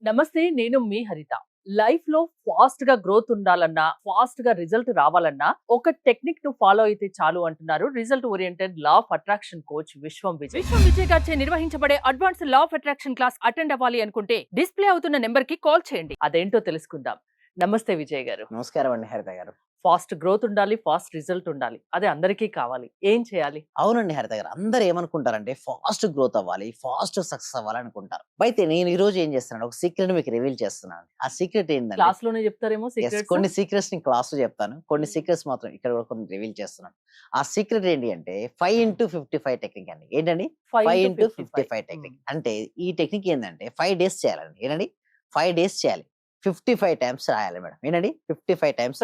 నమస్తే. నేను మీ హరిత. లైఫ్ లో ఫాస్ట్ గా గ్రోత్ ఉండాలన్నా, ఫాస్ట్ గా రిజల్ట్ రావాలన్నా, ఒక టెక్నిక్ ను ఫాలో అయితే చాలు అంటున్నారు result oriented law of attraction coach విశ్వం విజయ్. విశ్వం విజయ్ గారిచే నిర్వహించబడే advance law of attraction class attend అవ్వాలి అనుకుంటే డిస్ప్లే అవుతున్న నెంబర్ కి కాల్ చేయండి. అదేంటో తెలుసుకుందాం. నమస్తే విజయ్ గారు. నమస్కారం అండి హరిత గారు. ఫాస్ట్ గ్రోత్ ఉండాలి, ఫాస్ట్ రిజల్ట్ ఉండాలి. అది అందరికీ కావాలి. ఏం చేయాలి? అవునండి హరిత గారు. అందరూ ఏమనుకుంటారంటే ఫాస్ట్ గ్రోత్ అవ్వాలి, ఫాస్ట్ సక్సెస్ అవ్వాలి అనుకుంటారు. అయితే నేను ఈ రోజు ఏం చేస్తున్నాను, ఒక సీక్రెట్ మీకు రివీల్ చేస్తున్నాను. ఆ సీక్రెట్ ఏంటంటే క్లాస్ లోనే చెప్తారేమో సీక్రెట్స్. కొన్ని సీక్రెట్స్ ని క్లాస్ లో చెప్తాను, కొన్ని సీక్రెట్స్ మాత్రం ఇక్కడ కూడా కొన్ని రివీల్ చేస్తున్నాను. ఆ సీక్రెట్ ఏంటి అంటే 5x55 టెక్నిక్ అండి. ఏంటండి? 5x55 technique. అంటే ఈ టెక్నిక్ ఏంటంటే 5 డేస్ చేయాలండి. ఏంటండి? 5 డేస్ చేయాలి. 55 టైమ్స్ రాయాలి మేడం. ఏంటండి? 55 టైమ్స్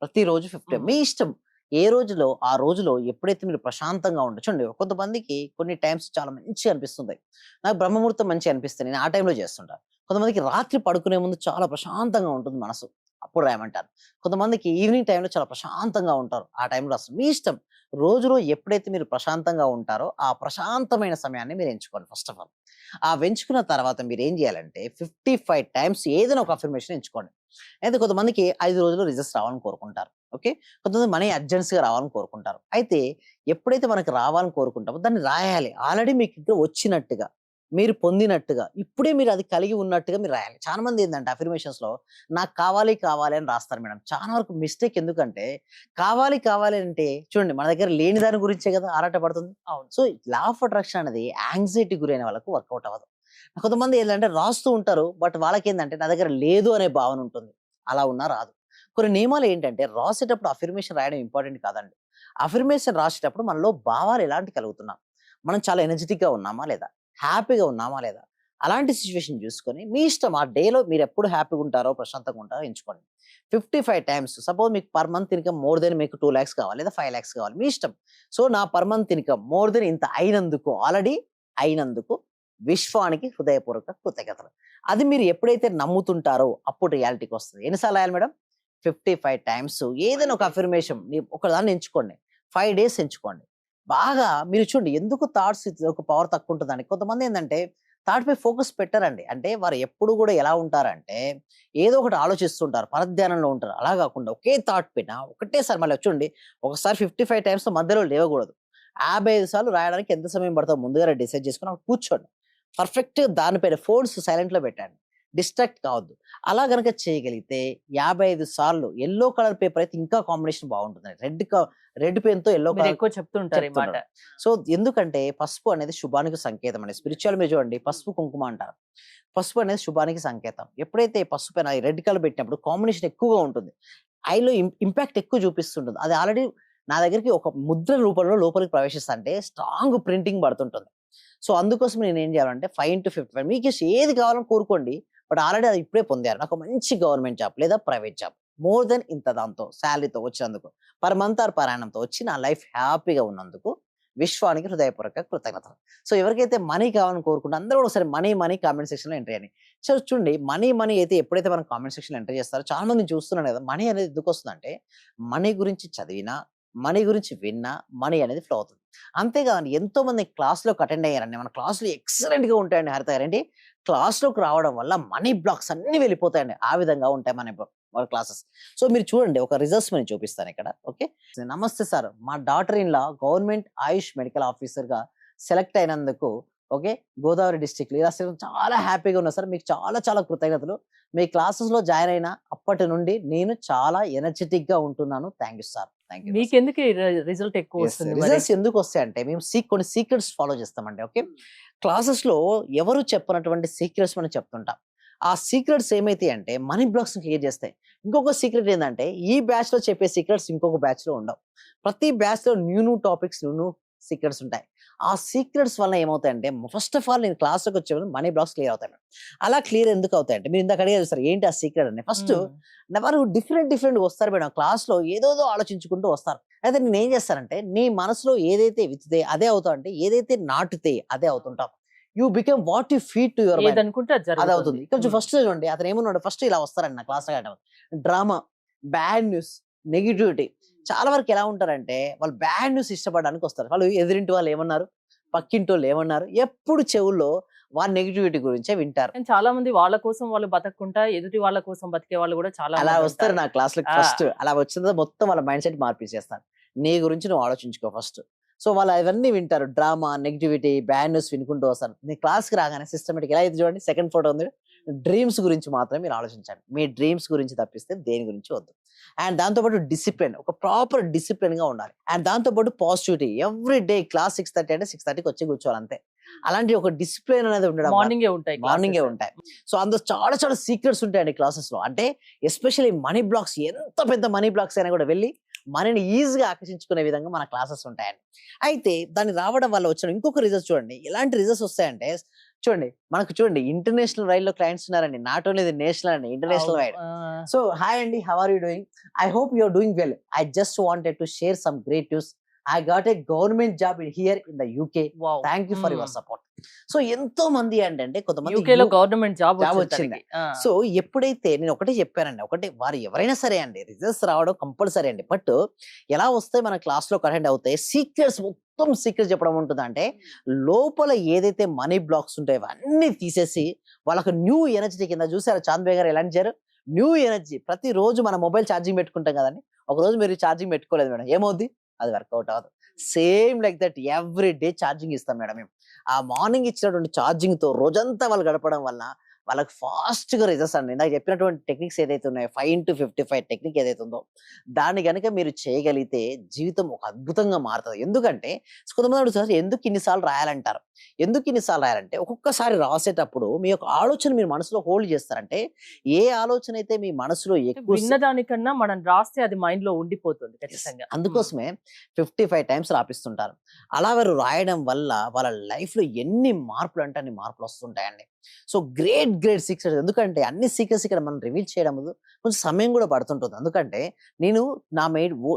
ప్రతిరోజు 50. మీ ఇష్టం. ఏ రోజులో ఆ రోజులో ఎప్పుడైతే మీరు ప్రశాంతంగా ఉండొచ్చండి. కొంతమందికి కొన్ని టైమ్స్ చాలా మంచిగా అనిపిస్తుంది. నాకు బ్రహ్మముహూర్తం మంచిగా అనిపిస్తుంది. నేను ఆ టైంలో చేస్తుంటా. కొంతమందికి రాత్రి పడుకునే ముందు చాలా ప్రశాంతంగా ఉంటుంది మనసు. అప్పుడు రాయమంటారు. కొంతమందికి ఈవినింగ్ టైంలో చాలా ప్రశాంతంగా ఉంటారు. ఆ టైంలో రాస్తారు. మీ ఇష్టం. రోజులో ఎప్పుడైతే మీరు ప్రశాంతంగా ఉంటారో ఆ ప్రశాంతమైన సమయాన్ని మీరు ఎంచుకోండి ఫస్ట్ ఆఫ్ ఆల్. ఆ ఎంచుకున్న తర్వాత మీరు ఏం చేయాలంటే 55 టైమ్స్ ఏదైనా ఒక అఫర్మేషన్ ఎంచుకోండి. అయితే కొంతమందికి 5 రోజుల్లో రిజల్ట్స్ రావాలని కోరుకుంటారు. ఓకే. కొంతమంది మనీ అర్జెన్సీగా రావాలని కోరుకుంటారు. అయితే ఎప్పుడైతే మనకు రావాలని కోరుకుంటామో దాన్ని రాయాలి. ఆల్రెడీ మీకు ఇంకా వచ్చినట్టుగా, మీరు పొందినట్టుగా, ఇప్పుడే మీరు అది కలిగి ఉన్నట్టుగా మీరు రాయాలి. చాలా మంది ఏందంటే అఫర్మేషన్స్‌లో నాకు కావాలి, కావాలి అని రాస్తారు మేడం. చాలా వరకు మిస్టేక్ ఎందుకంటే కావాలి, కావాలి అంటే చూడండి మన దగ్గర లేని దాని గురించే కదా ఆరాటపడుతుంది. అవును. సో, లా ఆఫ్ అట్రాక్షన్ అనేది యాంగ్జైటీ గురైన వాళ్ళకి వర్కౌట్ అవ్వదు. కొంతమంది ఏందంటే రాస్తూ ఉంటారు. బట్ వాళ్ళకేందంటే నా దగ్గర లేదు అనే భావన ఉంటుంది. అలా ఉన్నా రాదు. కొన్ని నియమాలు ఏంటంటే రాసేటప్పుడు అఫర్మేషన్ రాయడం ఇంపార్టెంట్ కాదండి. అఫర్మేషన్ రాసేటప్పుడు మనలో భావాలు ఎలాంటి కలుగుతున్నాం? మనం చాలా ఎనర్జిటిక్‌గా ఉన్నామా లేదా? హ్యాపీగా ఉన్నామా లేదా? అలాంటి సిట్యుయేషన్ చూసుకొని మీ ఇష్టం. ఆ డేలో మీరెప్పుడు హ్యాపీగా ఉంటారో, ప్రశాంతంగా ఉంటారో ఎంచుకోండి. 55 టైమ్స్ సపోజ్ మీకు per month income more than మీకు 2,00,000 కావాలి లేదా 5,00,000 కావాలి. మీ ఇష్టం. సో, నా per month income more than ఇంత అయినందుకు ఆల్రెడీ అయినందుకు విశ్వానికి హృదయపూర్వక కృతజ్ఞతలు. అది మీరు ఎప్పుడైతే నమ్ముతుంటారో అప్పుడు రియాలిటీకొస్తది. ఎన్ని సార్లు రాయాలి మేడం? 55 టైమ్స్ ఏదైనా ఒక అఫర్మేషన్ ఒకదాన్ని ఎంచుకోండి. 5 డేస్ ఎంచుకోండి. బాగా మీరు చూడండి ఎందుకు థాట్స్ ఒక పవర్ తక్కువుంటదని. కొంతమందేందంటే థాట్ పై ఫోకస్ పెట్టరండి. అంటే వారు ఎప్పుడు గూడా ఎలా ఉంటారంటే ఏదో ఒకటి ఆలోచిస్తుంటారు. పరధ్యానంలో ఉంటారు. అలా గాకుండా ఒకే థాట్ పైన ఒకటేసారి మళ్ళీ చూడండి ఒకసారి 55 టైమ్స్ మధ్యలో లేవగూడదు. 55 సార్లు రాయడానికి ఎంత సమయం పడతదో ముందుగానే డిసైడ్ చేసుకొని అక్కడ కూర్చోండి. పర్ఫెక్ట్‌గా దానిపైన ఫోన్స్ సైలెంట్‌లో పెట్టండి. డిస్ట్రాక్ట్ కావద్దు. అలా గనక చేయగలిగితే 55 సార్లు యెల్లో కలర్ పేపర్ అయితే ఇంకా కాంబినేషన్ బావుంటుందండి. రెడ్ పెన్‌తో యెల్లో మీరు కలర్ ఎక్కువ చెప్తుంటారు ఈ మాట. చెప్తున్నాడు. సో, ఎందుకంటే పసుపు అనేది శుభానికి సంకేతం అండి. స్పిరిచువల్ మీరు చూడండి పసుపు, కుంకుమ అంటారు. పసుపు అనేది శుభానికి సంకేతం. ఎప్పుడైతే పసుపు పైన రెడ్ కలర్ పెట్టినప్పుడు కాంబినేషన్ ఎక్కువగా ఉంటుంది. ఐలో ఇంపాక్ట్ ఎక్కువ చూపిస్తుంటుంది. అది ఆల్రెడీ నా దగ్గరికి ఒక ముద్ర రూపంలో లోపలికి ప్రవేశిస్తా అంటే స్ట్రాంగ్ ప్రింటింగ్ పడుతుంటుంది. సో, అందుకోసం నేనేం చేయాలంటే 5-55 మీకు ఏది కావాలని కోరుకోండి. బట్ ఆల్రెడీ అది ఇప్పుడే పొందారు. నాకు మంచి గవర్నమెంట్ జాబ్ లేదా ప్రైవేట్ జాబ్. మోర్ దెన్ ఇంత దాంతో సాలరీతో వచ్చినందుకు. పర్ మంత్ ఆర్ పర్ యానమ్‌తో వచ్చి నా లైఫ్ హ్యాపీగా ఉన్నందుకు విశ్వానికి హృదయపూర్వక కృతజ్ఞతలు. సో, ఎవరికైతే మనీ కావాలని కోరుకుంటే అందరూ కూడా ఒకసారి మనీ, మనీ కామెంట్ సెక్షన్‌లో ఎంటర్ చేయండి. సో, చూడండి మనీ, మనీ అయితే ఎప్పుడైతే మనం కామెంట్ సెక్షన్‌లో ఎంటర్ చేస్తారో చాలా మందిని చూస్తున్నాను కదా! మనీ అనేది ఎందుకొస్తుందంటే మనీ గురించి చదివినా, మనీ గురించి విన్నా మనీ అనేది ఫ్లో అవుతుంది. అంతేకాదండి ఎంతో మంది క్లాస్‌లోకి అటెండ్ అయ్యారండి. మన క్లాస్‌లు ఎక్సలెంట్‌గా ఉంటాయండి హరిత గారు. ఏంటి క్లాస్‌లోకి రావడం వల్ల మనీ బ్లాక్స్ అన్నీ వెళ్ళిపోతాయండి. ఆ విధంగా ఉంటాయి మన క్లాసెస్. సో, మీరు చూడండి ఒక రిజల్ట్స్ నేను చూపిస్తాను ఇక్కడ. ఓకే. నమస్తే సార్. మా daughter in law government Ayush medical ఆఫీసర్‌గా సెలెక్ట్ అయినందుకు ఓకే. గోదావరి డిస్ట్రిక్ట్‌లో ఇలా చాలా హ్యాపీగా ఉన్నా సార్. మీకు చాలా చాలా కృతజ్ఞతలు. మీ క్లాసెస్‌లో జాయిన్ అయిన అప్పటి నుండి నేను చాలా ఎనర్జిటిక్‌గా ఉంటున్నాను. Thank you sir. Thank you. మీకెందుకు ఈ రిజల్ట్ ఎక్కువ యెస్. వస్తుంది మరి? రిజల్ట్స్ ఎందుకొస్తాయంటే మేము కొన్ని సీక్రెట్స్ ఫాలో చేస్తామండి. ఓకే. క్లాసెస్‌లో ఎవరు చెప్పనటువంటి సీక్రెట్స్ మనం చెప్తుంటాం. ఆ సీక్రెట్స్ ఏమైతాయంటే మనీ బ్లాక్స్‌ని క్లియర్ చేస్తాయి. ఇంకొక సీక్రెట్ ఏందంటే ఈ బ్యాచ్‌లో చెప్పే సీక్రెట్స్ ఇంకొక బ్యాచ్‌లో ఉండవు. ప్రతి బ్యాచ్‌లో న్యూ టాపిక్స్, న్యూ సీక్రెట్స్ ఉంటాయి. ఆ సీక్రెట్స్ వల్ల ఏమవుతాయంటే ఫస్ట్ ఆఫ్ ఆల్ నేను క్లాస్‌లోకి వచ్చే ముందు మనీ బ్లాక్స్ క్లియర్ అవుతాయి మేడం. అలా క్లియర్ ఎందుకు అవుతాయంటే మీరు ఇందాక అడిగారు చూసారా ఏంటి ఆ సీక్రెట్ అని. ఫస్ట్ వారు డిఫరెంట్‌గా వస్తారు మేడం. క్లాస్‌లో ఏదేదో ఆలోచించుకుంటూ వస్తారు. అయితే నేనేం చేస్తానంటే నీ మనసులో ఏదైతే విత్తితే అదే అవుతావు అంటే ఏదైతే నాటుతే అదే అవుతుంటావు. You become what you feed to your mind. ఏదనుకుంటే అది అది అవుతుంది. జరుగుతుంది. ఇక్కడ ఫస్ట్ చూడండి అతను ఏమన్నాడు ఫస్ట్ ఇలా వస్తారండి నా క్లాస్‌లో డ్రామా, బ్యాడ్ న్యూస్, నెగటివిటీ. చాలా వరకు ఎలా ఉంటారంటే వాళ్ళు బ్యాడ్ న్యూస్ ఇష్టపడడానికి వస్తారు. వాళ్ళు ఎదురింటి వాళ్ళు ఏమన్నారు? పక్కింటోళ్ళు ఏమన్నారు? ఎప్పుడు చెవుల్లో వారి నెగిటివిటీ గురించే వింటారు. కానీ చాలా మంది వాళ్ళ కోసం వాళ్ళు బతకకుండా ఎదుటి వాళ్ళ కోసం బతికే వాళ్ళు కూడా చాలా అలా మంది వస్తారు ఉంటారు. నా క్లాస్‌లకి ఆ! ఫస్ట్. అలా వచ్చిన తర్వాత మొత్తం వాళ్ళ మైండ్ సెట్ మార్పిచ్చేస్తాను. నీ గురించి నువ్వు ఆలోచించుకో ఫస్ట్. సో, వాళ్ళు అవన్నీ వింటారు. డ్రామా, నెగటివిటీ, బ్యాడ్ న్యూస్ వినుకుంటూ వస్తారు. నేను క్లాస్‌కి రాగానే సిస్టమాటిక్ ఎలా అయితే చూడండి సెకండ్ ఫోటో ఉంది. డ్రీమ్స్ గురించి మాత్రమే మీరు ఆలోచించండి. మీ డ్రీమ్స్ గురించి తప్పిస్తే దేని గురించి వద్దు. అండ్ దాంతో పాటు డిసిప్లిన్, ఒక ప్రాపర్ డిసిప్లిన్‌గా ఉండాలి. అండ్ దాంతో పాటు పాజిటివిటీ. ఎవ్రీ డే క్లాస్ 6:30 అంటే 6:30కి వచ్చి కూర్చోవాలి అంతే. అలాంటి ఒక డిసిప్లిన్ అనేది ఉండడం వల్ల మార్నింగే ఉంటాయి మార్నింగే క్లాసెస్. ఉంటాయి. సో, అందులో చాలా చాలా సీక్రెట్స్ ఉంటాయండి క్లాసెస్‌లో. అంటే ఎస్పెషల్లీ మనీ బ్లాక్స్, ఎంత పెద్ద మనీ బ్లాక్స్ అయినా కూడా వెళ్లి మనీని ఈజీగా ఆకర్షించుకునే విధంగా మన క్లాసెస్ ఉంటాయండి. అయితే దాన్ని రావడం వల్ల వచ్చిన ఇంకొక రిజల్ట్స్ చూడండి. ఎలాంటి రిజల్ట్స్ వస్తాయంటే చూడండి, మనకు చూడండి ఇంటర్నేషనల్ రైల్‌లో క్లయింట్స్ ఉన్నారండి. నాట్ ఓన్లీ ఇది నేషనల్ అండి, ఇంటర్నేషనల్ అవును. వైడ్. సో, హాయ్ అండి, how are you doing? I hope you are doing well. I just wanted to share some great news. I got a government job here in the UK. Wow! Thank you for your support. So, ఎంతో మంది ఏంటంటే కొంతమంది యూకేలో government job job వచ్చింది వచ్చింది. తనకి. So, ఎప్పుడైతే నేను ఒకటే చెప్పానండి. ఒకటే వారు ఎవరైనా సరే అండి, రిజల్ట్స్ రావడం కంపల్సరీ అండి. బట్ ఎలా వస్తాయి మన క్లాస్‌లోకి అటెండ్ అవుతాయి. సీక్రెట్స్ మొత్తం సీక్రెట్స్ చెప్పడం ఉంటుందంటే లోపల ఏదైతే మనీ బ్లాక్స్ ఉంటాయో అవన్నీ తీసేసి వాళ్ళకి న్యూ ఎనర్జీ కింద చూసారా చాంద్ బే గారు ఎలా ఇచ్చారు? New energy. ప్రతిరోజు మనం మొబైల్ ఛార్జింగ్ పెట్టుకుంటాం కదండీ. ఒకరోజు మీరు ఛార్జింగ్ పెట్టుకోలేదు మేడం. ఏమవుద్ది? అది వర్కౌట్ అవ్వదు. Same like that every day charging ఇస్తాం మేడం మేము. ఆ మార్నింగ్ ఇచ్చినటువంటి ఛార్జింగ్‌తో రోజంతా వాళ్ళు గడపడం వల్ల వాళ్ళకి ఫాస్ట్‌గా రిజల్ట్స్ అండి. ఇందాక చెప్పినటువంటి టెక్నిక్స్ ఏదైతే ఉన్నాయో 5-55 టెక్నిక్ ఏదైతే ఉందో దాన్ని గనుక మీరు చేయగలిగితే జీవితం ఒక అద్భుతంగా మారుతది. ఎందుకంటే కొంతమంది అడుగుతారు ఎందుకు ఇన్ని సార్లు రాయాలంటారు. ఎందుకు ఇన్ని సార్లు రాయాలంటే ఒక్కొక్కసారి రాసేటప్పుడు మీ యొక్క ఆలోచన మీరు మనసులో హోల్డ్ చేస్తారంటే ఏ ఆలోచన అయితే మీ మనసులో ఎక్కువ విన్న దానికన్నా మనం రాస్తే అది మైండ్ లో ఉండిపోతుంది ఖచ్చితంగా. అందుకోసమే 55 టైమ్స్ రాపిస్తుంటారు. అలా వారు రాయడం వల్ల వాళ్ళ లైఫ్‌లో ఎన్ని మార్పులు అంటే అన్ని మార్పులు వస్తుంటాయండి. So, great secrets. ఎందుకంటే అన్ని సీక్రెట్స్ ఇక్కడ మనం రివీల్ చేయడం కొంచెం సమయం కూడా పడుతుంటుంది. ఎందుకంటే నేను నా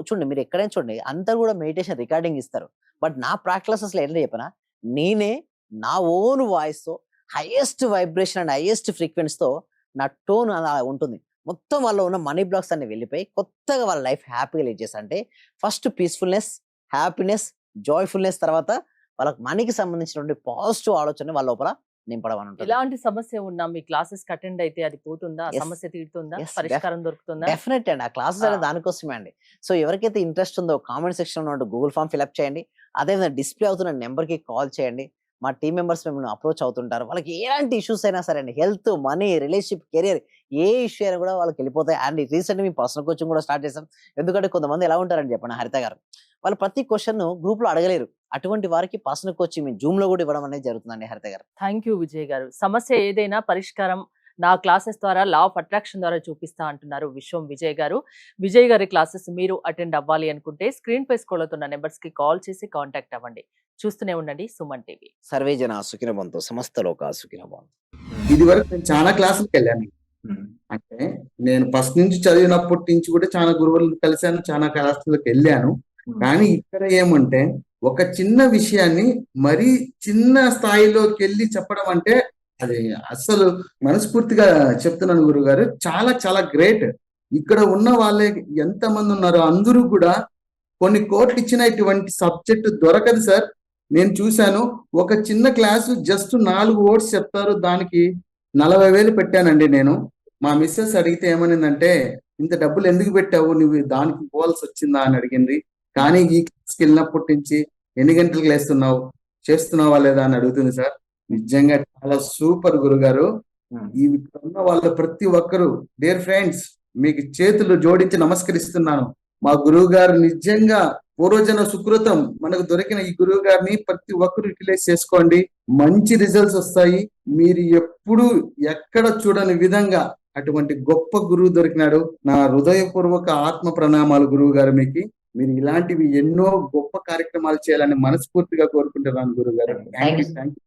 చూడండి, మీరు ఎక్కడైనా చూడండి అందరూ కూడా మెడిటేషన్ రికార్డింగ్ ఇస్తారు. బట్ నా ప్రాక్టీసెస్‌లో ఏంటో చెప్పనా? నేనే నా ఓన్ వాయిస్‌తో హైయెస్ట్ వైబ్రేషన్ అండ్ హైయెస్ట్ ఫ్రీక్వెన్సీ‌తో నా టోన్ అలా ఉంటుంది. మొత్తం వాళ్ళలో ఉన్న మనీ బ్లాక్స్ అన్ని వెళ్ళిపోయి కొత్తగా వాళ్ళ లైఫ్ హ్యాపీగా లీడ్ చేస్తారు. అంటే ఫస్ట్ పీస్‌ఫుల్‌నెస్, హ్యాపీనెస్, జాయ్‌ఫుల్‌నెస్, తర్వాత వాళ్ళకి మనీకి సంబంధించినటువంటి పాజిటివ్ ఆలోచన వాళ్ళ లోపల నింపడం అని ఉంటుంది. ఎలాంటి సమస్య ఉన్నా మీ క్లాసెస్ అటెండ్ అయితే అది పోతుందా? ఆ Yes. సమస్య తీరుతుందా? Yes, పరిష్కారం దొరుకుతుందా? డెఫినెట్ అండి. ఆ క్లాసెస్ అనేది ఆ. దానికోసమే అండి. సో, ఎవరికైతే ఇంట్రెస్ట్ ఉందో కామెంట్ సెక్షన్‌లో ఉన్న గూగుల్ ఫార్మ్ ఫిల్ అప్ చేయండి. అదేవిధంగా డిస్‌ప్లే అవుతున్న నంబర్‌కి కాల్ చేయండి. మా టీమ్ మెంబర్స్ మిమ్మల్ని అప్రోచ్ అవుతుంటారు. వాళ్ళకి ఎలాంటి ఇష్యూస్ అయినా సరే అండి, హెల్త్, మనీ, రిలేషన్‌షిప్, కెరియర్ ఏ ఇష్యూ అయినా కూడా వాళ్ళకి వెళ్ళిపోతాయి. అండ్ రీసెంట్‌గా మేము పర్సనల్ కోచింగ్ కూడా స్టార్ట్ చేసాం. ఎందుకంటే కొంతమంది ఎలా ఉంటారండి చెప్పండి హరిత గారు. వాళ్ళు ప్రతి క్వెషన్‌ను గ్రూప్‌లో అడగలేరు. అటువంటి వారికి పర్సనల్ కోచింగ్ మేము జూమ్‌లో కూడా ఇవ్వడం అనేది జరుగుతుందండి హరిత గారు. థ్యాంక్ యూ విజయ్ గారు. సమస్య ఏదైనా పరిష్కారం నా క్లాసెస్ ద్వారా లా ఆఫ్ అట్రాక్షన్ ద్వారా చూపిస్తా అంటున్నారు విశ్వం విజయ్ గారు. విజయ్ గారి క్లాసెస్ మీరు అటెండ్ అవ్వాలి అనుకుంటే స్క్రీన్ పై స్క్రోల్ అవుతున్న నెంబర్స్ కి కాల్ చేసి కాంటాక్ట్ అవ్వండి. చూస్తూనే ఉండండి సుమన్ టీవీ. సర్వే జన సుఖినో భవంతు, సమస్త లోకా సుఖినో భవంతు. ఇది వరకు నేను చాలా క్లాసులకు వెళ్ళాను. అంటే నేను ఫస్ట్ నుంచి చదివినప్పటి నుంచి కూడా చాలా గురువులను కలిశాను, చాలా క్లాసులకు వెళ్ళాను. కానీ ఇక్కడ ఏమంటే ఒక చిన్న విషయాన్ని మరీ చిన్న స్థాయిలోకి వెళ్ళి చెప్పడం అంటే అది అస్సలు మనస్ఫూర్తిగా చెప్తున్నాను గురుగారు. చాలా చాలా గ్రేట్. ఇక్కడ ఉన్న వాళ్ళే ఎంతమంది ఉన్నారో అందరూ కూడా కొన్ని కోట్లు ఇచ్చిన ఇటువంటి సబ్జెక్ట్ దొరకదు సార్. నేను చూశాను. ఒక చిన్న క్లాసు జస్ట్ 4 వర్డ్స్ చెప్తారు. దానికి 40,000 పెట్టానండి నేను. మా మిస్సెస్ అడిగితే ఏమనిందంటే, ఇంత డబ్బులు ఎందుకు పెట్టావు, నువ్వు దానికి పోవాల్సి వచ్చిందా అని అడిగింది. కానీ ఈ క్లాస్కి వెళ్ళినప్పటి నుంచి ఎన్ని గంటలకు లేస్తున్నావు, చేస్తున్నావా లేదా అని అడుగుతుంది సార్. నిజంగా చాలా సూపర్ గురుగారు. ఈ ఉన్న వాళ్ళ ప్రతి ఒక్కరు డియర్ ఫ్రెండ్స్ మీకు చేతులు జోడించి నమస్కరిస్తున్నాను. మా గురువు గారు నిజంగా పూర్వజన సుకృతం. మనకు దొరికిన ఈ గురువు గారిని ప్రతి ఒక్కరు యూటిలైజ్ చేసుకోండి. మంచి రిజల్ట్స్ వస్తాయి. మీరు ఎప్పుడు ఎక్కడ చూడని విధంగా అటువంటి గొప్ప గురువు దొరికినాడు. నా హృదయపూర్వక ఆత్మ ప్రణామాలు గురువు గారు మీకు. మీరు ఇలాంటివి ఎన్నో గొప్ప కార్యక్రమాలు చేయాలని మనస్ఫూర్తిగా కోరుకుంటున్నాను గురువు గారు. Thank you. Thank you.